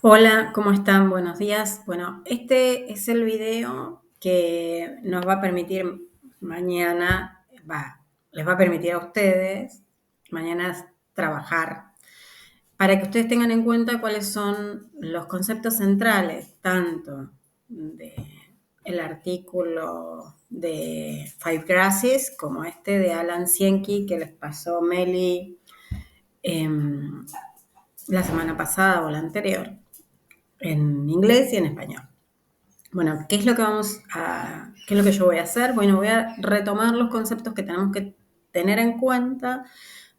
Hola, ¿cómo están? Buenos días. Bueno, este es el video que nos va a permitir mañana, les va a permitir a ustedes mañana trabajar para que ustedes tengan en cuenta cuáles son los conceptos centrales, tanto del artículo de Five Grasses como este de Alan Sienki que les pasó Meli la semana pasada o la anterior, en inglés y en español. Bueno, qué es lo que yo voy a hacer? Bueno, voy a retomar los conceptos que tenemos que tener en cuenta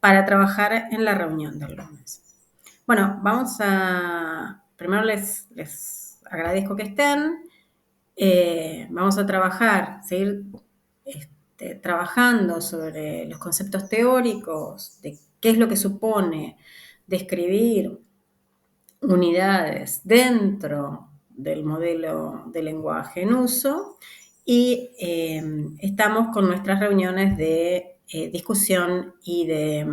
para trabajar en la reunión del lunes. Bueno, primero les agradezco que estén. Vamos a seguir trabajando sobre los conceptos teóricos, de qué es lo que supone describir unidades dentro del modelo de lenguaje en uso y estamos con nuestras reuniones de discusión y de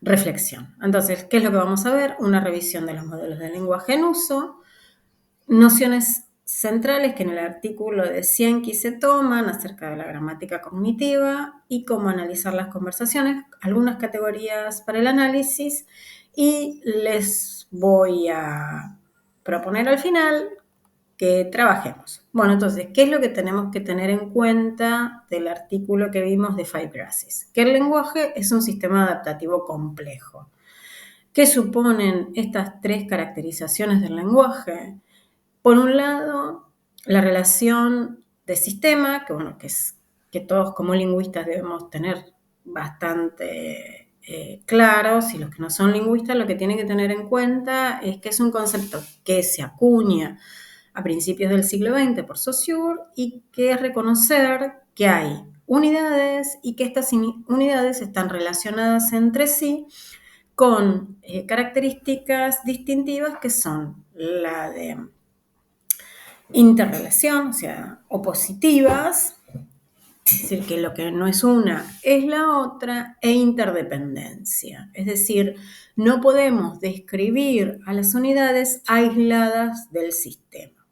reflexión. Entonces, ¿qué es lo que vamos a ver? Una revisión de los modelos de lenguaje en uso, nociones centrales que en el artículo de Cienki se toman acerca de la gramática cognitiva y cómo analizar las conversaciones, algunas categorías para el análisis, y les voy a proponer al final que trabajemos. Bueno, entonces, ¿qué es lo que tenemos que tener en cuenta del artículo que vimos de Five Grasses? Que el lenguaje es un sistema adaptativo complejo. ¿Qué suponen estas tres caracterizaciones del lenguaje? Por un lado, la relación de sistema, que todos como lingüistas debemos tener bastante claros, y los que no son lingüistas lo que tienen que tener en cuenta es que es un concepto que se acuña a principios del siglo XX por Saussure y que es reconocer que hay unidades y que estas unidades están relacionadas entre sí con características distintivas que son la de interrelación, o sea, opositivas, es decir, que lo que no es una es la otra, e interdependencia. Es decir, no podemos describir a las unidades aisladas del sistema.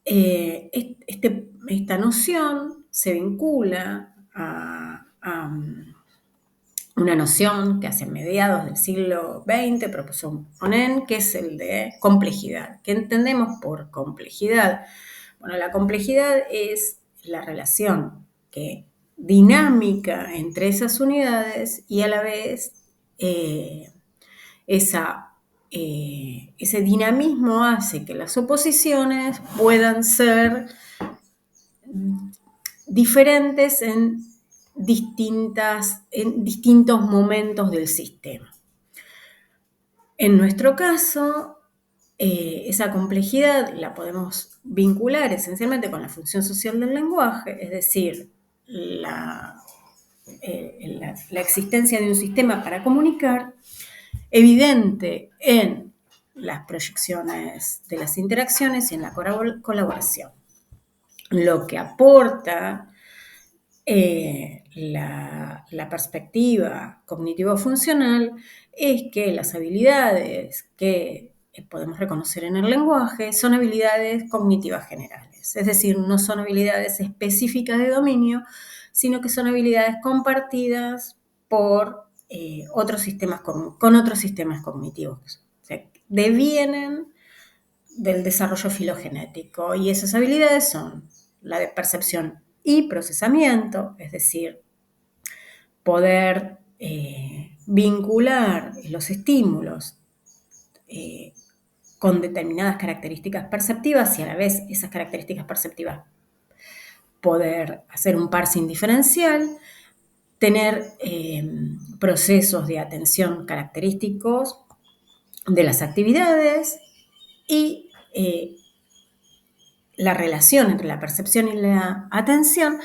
Esta noción se vincula a una noción que hacia mediados del siglo XX propuso Onen, que es el de complejidad. ¿Qué entendemos por complejidad? Bueno, la complejidad es la relación dinámica entre esas unidades y a la vez ese dinamismo hace que las oposiciones puedan ser diferentes en distintos momentos del sistema. En nuestro caso, esa complejidad la podemos vincular esencialmente con la función social del lenguaje, es decir, la existencia de un sistema para comunicar, evidente en las proyecciones de las interacciones y en la colaboración. Lo que aporta la perspectiva cognitivo-funcional es que las habilidades que podemos reconocer en el lenguaje son habilidades cognitivas generales, es decir, no son habilidades específicas de dominio, sino que son habilidades compartidas por con otros sistemas cognitivos. O sea, devienen del desarrollo filogenético, y esas habilidades son la de percepción y procesamiento, es decir, poder vincular los estímulos con determinadas características perceptivas y a la vez esas características perceptivas poder hacer un parsing diferencial, tener procesos de atención característicos de las actividades y la relación entre la percepción y la atención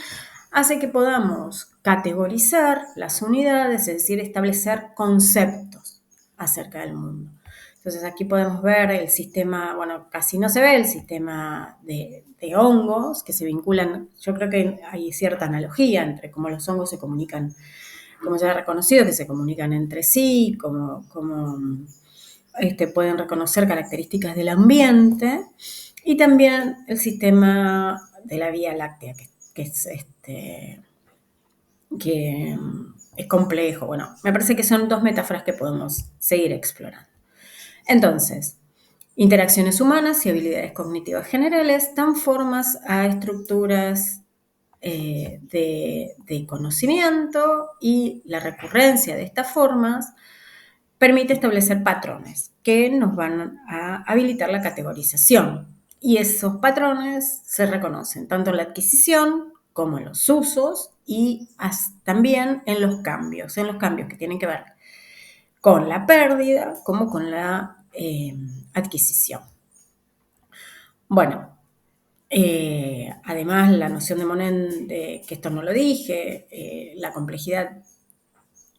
hace que podamos categorizar las unidades, es decir, establecer conceptos acerca del mundo. Entonces aquí podemos ver el sistema, bueno, casi no se ve el sistema de hongos que se vinculan. Yo creo que hay cierta analogía entre cómo los hongos se comunican, como ya he reconocido, que se comunican entre sí, como pueden reconocer características del ambiente y también el sistema de la Vía Láctea, que es complejo. Bueno, me parece que son dos metáforas que podemos seguir explorando. Entonces, interacciones humanas y habilidades cognitivas generales dan formas a estructuras de conocimiento, y la recurrencia de estas formas permite establecer patrones que nos van a habilitar la categorización. Y esos patrones se reconocen tanto en la adquisición como en los usos y también en los cambios que tienen que ver con la pérdida como con la adquisición. Bueno, además la noción de Monod, que esto no lo dije, la complejidad,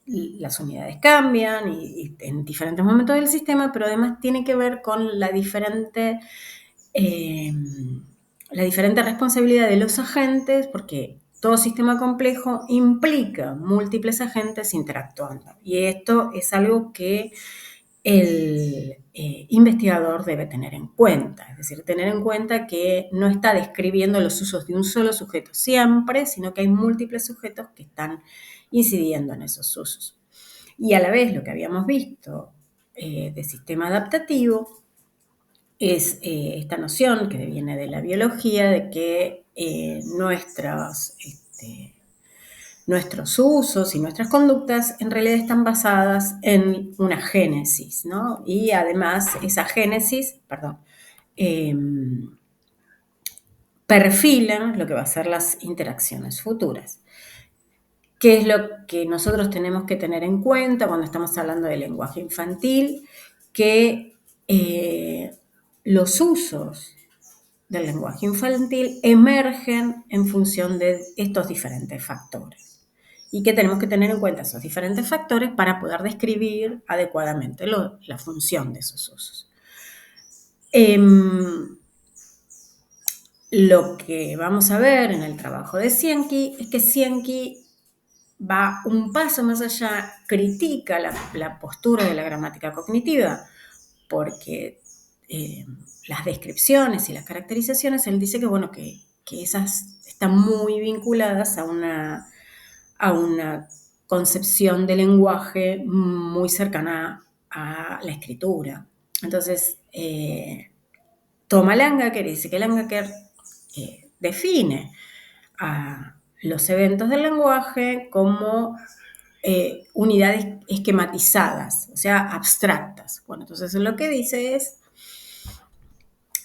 las unidades cambian y en diferentes momentos del sistema, pero además tiene que ver con la diferente responsabilidad de los agentes, porque todo sistema complejo implica múltiples agentes interactuando. Y esto es algo que el investigador debe tener en cuenta. Es decir, tener en cuenta que no está describiendo los usos de un solo sujeto siempre, sino que hay múltiples sujetos que están incidiendo en esos usos. Y a la vez, lo que habíamos visto de sistema adaptativo es esta noción que viene de la biología de que nuestros usos y nuestras conductas en realidad están basadas en una génesis, ¿no? Y además esa génesis, perfilan lo que va a ser las interacciones futuras. ¿Qué es lo que nosotros tenemos que tener en cuenta cuando estamos hablando de lenguaje infantil? Que los usos del lenguaje infantil emergen en función de estos diferentes factores y que tenemos que tener en cuenta esos diferentes factores para poder describir adecuadamente la función de esos usos. Lo que vamos a ver en el trabajo de Cienki es que Cienki va un paso más allá, critica la postura de la gramática cognitiva, porque las descripciones y las caracterizaciones, él dice que esas están muy vinculadas a una concepción de lenguaje muy cercana a la escritura. Entonces, toma Langacker y dice que Langacker define a los eventos del lenguaje como unidades esquematizadas, o sea, abstractas. Bueno, entonces lo que dice es: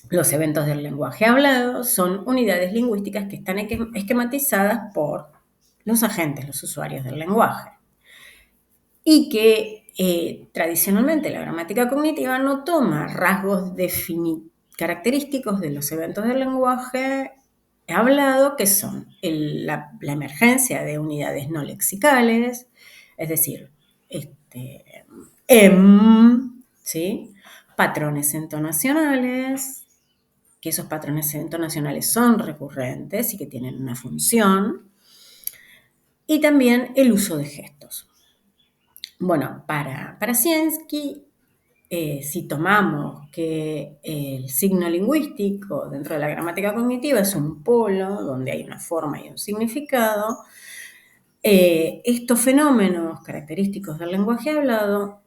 los eventos del lenguaje hablado son unidades lingüísticas que están esquematizadas por los agentes, los usuarios del lenguaje. Y que tradicionalmente la gramática cognitiva no toma rasgos característicos de los eventos del lenguaje hablado, que son la emergencia de unidades no lexicales, es decir, ¿sí? Patrones entonacionales, que esos patrones entonacionales son recurrentes y que tienen una función, y también el uso de gestos. Bueno, para Cienki, si tomamos que el signo lingüístico dentro de la gramática cognitiva es un polo donde hay una forma y un significado, estos fenómenos característicos del lenguaje hablado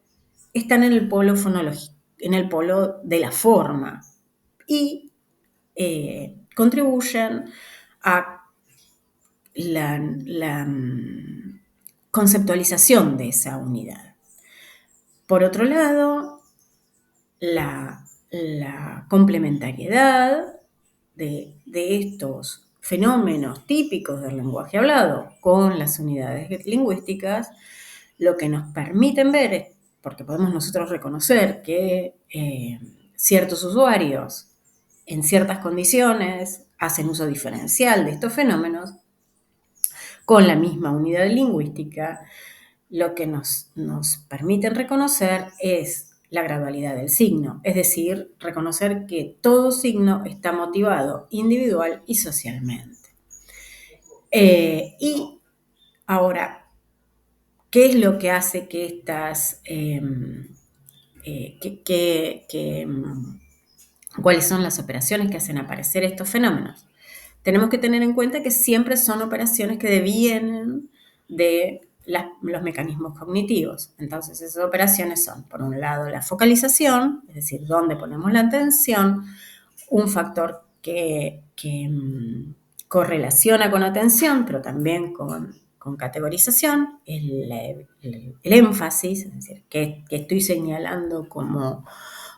están en el polo fonológico, en el polo de la forma, y contribuyen a la conceptualización de esa unidad. Por otro lado, la complementariedad de estos fenómenos típicos del lenguaje hablado con las unidades lingüísticas, lo que nos permiten ver es, porque podemos nosotros reconocer que ciertos usuarios en ciertas condiciones hacen uso diferencial de estos fenómenos con la misma unidad lingüística, lo que nos permiten reconocer es la gradualidad del signo, es decir, reconocer que todo signo está motivado individual y socialmente. Y ahora, ¿qué es lo que hace que cuáles son las operaciones que hacen aparecer estos fenómenos. Tenemos que tener en cuenta que siempre son operaciones que devienen de los mecanismos cognitivos. Entonces, esas operaciones son, por un lado, la focalización, es decir, dónde ponemos la atención, un factor que correlaciona con atención, pero también con categorización, el énfasis, es decir, que estoy señalando como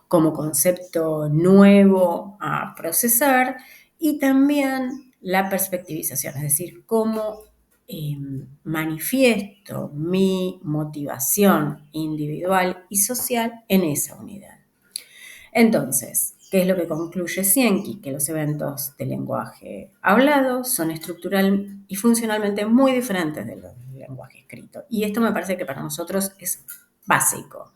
concepto nuevo a procesar, y también la perspectivización, es decir, cómo manifiesto mi motivación individual y social en esa unidad. Entonces, ¿qué es lo que concluye Cienki? Que los eventos de lenguaje hablado son estructural y funcionalmente muy diferentes del lenguaje escrito. Y esto me parece que para nosotros es básico,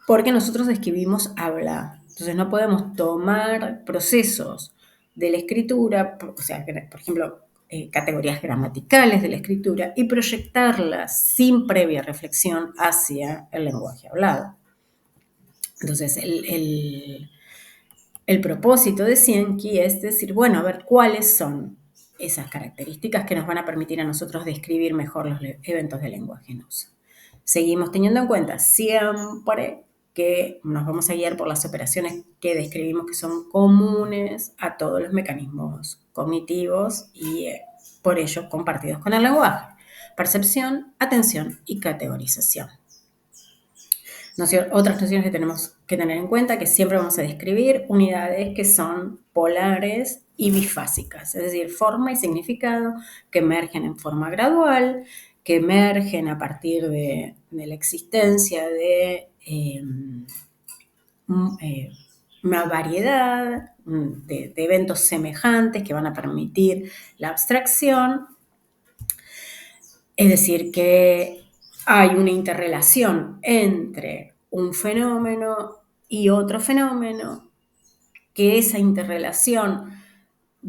porque nosotros escribimos habla. Entonces no podemos tomar procesos de la escritura, o sea, por ejemplo, categorías gramaticales de la escritura, y proyectarlas sin previa reflexión hacia el lenguaje hablado. Entonces, el propósito de Cienki es decir, bueno, a ver cuáles son esas características que nos van a permitir a nosotros describir mejor los eventos de lenguaje en uso. Seguimos teniendo en cuenta siempre que nos vamos a guiar por las operaciones que describimos que son comunes a todos los mecanismos cognitivos y por ello compartidos con el lenguaje: percepción, atención y categorización. Otras nociones que tenemos que tener en cuenta, que siempre vamos a describir unidades que son polares y bifásicas, es decir, forma y significado que emergen en forma gradual, que emergen a partir de la existencia de una variedad de eventos semejantes que van a permitir la abstracción. Es decir, que hay una interrelación entre un fenómeno y otro fenómeno, que esa interrelación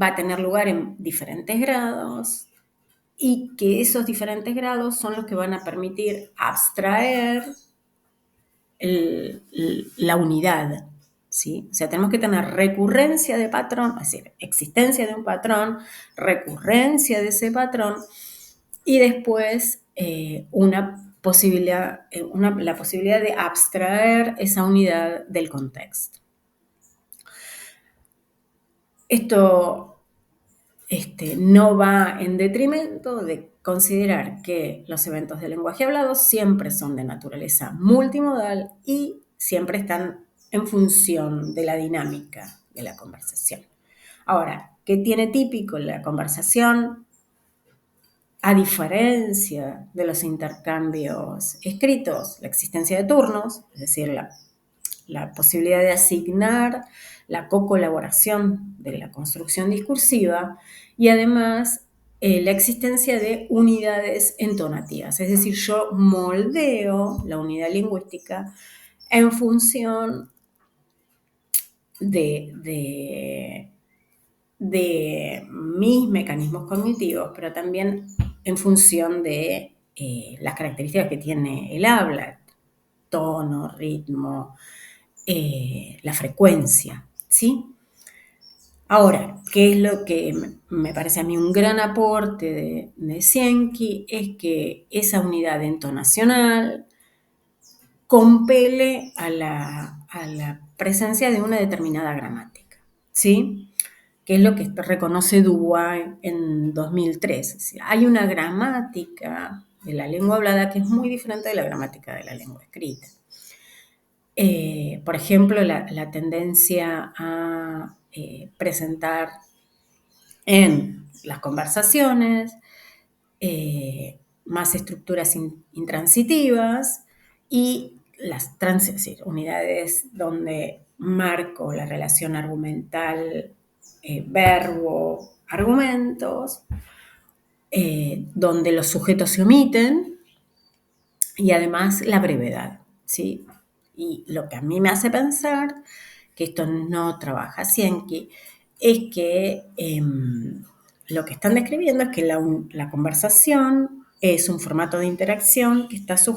va a tener lugar en diferentes grados y que esos diferentes grados son los que van a permitir abstraer la unidad, ¿sí? O sea, tenemos que tener recurrencia de patrón, es decir, existencia de un patrón, recurrencia de ese patrón, y después la posibilidad de abstraer esa unidad del contexto. Esto no va en detrimento de considerar que los eventos de lenguaje hablado siempre son de naturaleza multimodal y siempre están en función de la dinámica de la conversación. Ahora, ¿qué tiene típico la conversación? A diferencia de los intercambios escritos, la existencia de turnos, es decir, la posibilidad de asignar la co-colaboración de la construcción discursiva, y además la existencia de unidades entonativas, es decir, yo moldeo la unidad lingüística en función de mis mecanismos cognitivos, pero también en función de las características que tiene el habla: tono, ritmo, la frecuencia, ¿sí? Ahora, ¿qué es lo que me parece a mí un gran aporte de Cienki? Es que esa unidad entonacional compele a la presencia de una determinada gramática, ¿sí? Que es lo que reconoce Dubois en 2003. Es decir, hay una gramática de la lengua hablada que es muy diferente de la gramática de la lengua escrita. Por ejemplo, la tendencia a presentar en las conversaciones más estructuras intransitivas y las es decir, unidades donde marco la relación argumental, verbo, argumentos, donde los sujetos se omiten, y además la brevedad, ¿sí? Y lo que a mí me hace pensar que esto no trabaja Cienki es que lo que están describiendo es que la conversación es un formato de interacción que está sujeto